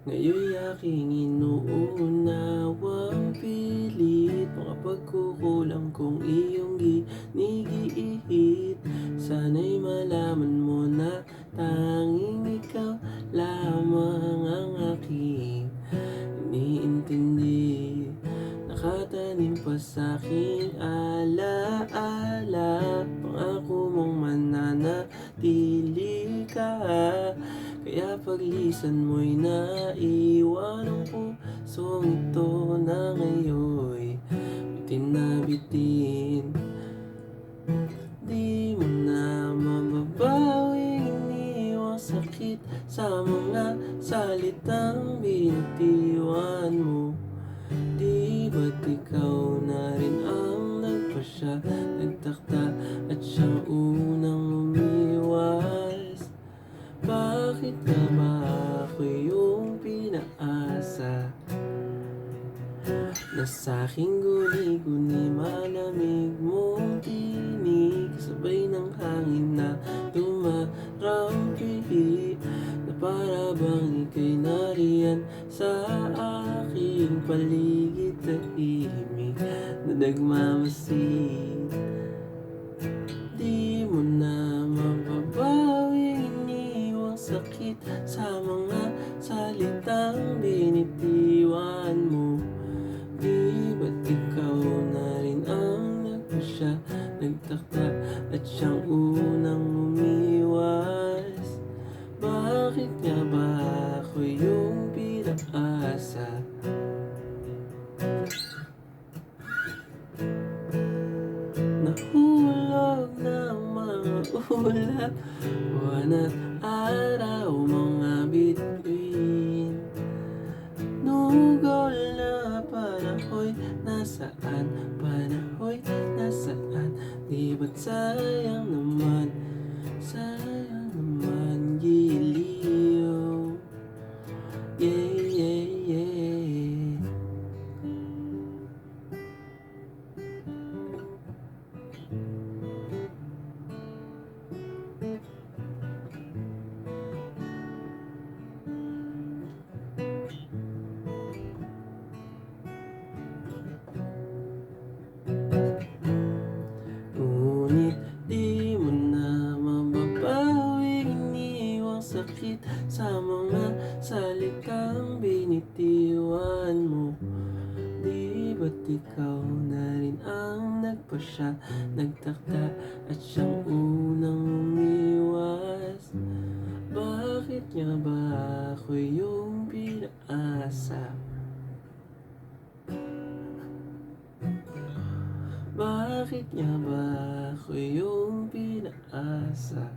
Ngayon'y aking inuunawang pilit mga pagkukulang kong iyong ginigihit. Sana'y malaman mo na tanging ikaw lamang ang aking iniintindi. Nakatanim pa sa'king alaala, pangako mong mananatili ka. Kaya paglisan mo'y naiwan ang pusong ito na ngayon'y bitin na bitin. Di mo na mababawing iniwang sakit sa mga salitang binitiwan mo. Di ba't ikaw na rin ang nagpasya, nagtakda at siyang unang umiwas? Bakit nga ba ako yung pinaasa na sa'king guni-guni malamig mong tinig, sabay ng hangin na tumarampi, na para bang ika'y nariyan sa aking paligid, tahimik na nagmamasid. Di mo na mababawing iniwang sakit sa mga salitang binitiwan mo. Di ba't ikaw na rin ang nagpasya, nagtakda at siyang unang umiwas? Bakit nga ba ako yung pinaasa? Nahulog ng mga ulap, buwan at araw, mga bituin. Nugol na panahoy, nasaan? Panahoy, nasaan? Di ba't sayang naman giliw? Yeah, yeah, yeah. Ngunit di mo na mababawing iniwang sakit sa mga salitang binitiwan mo. Di ba't ikaw na rin ang nagpasya, nagtakda at siyang unang umiwas? Bakit nga ba ako yung pinaasa? Bakit nga ba ako yung pinaasa?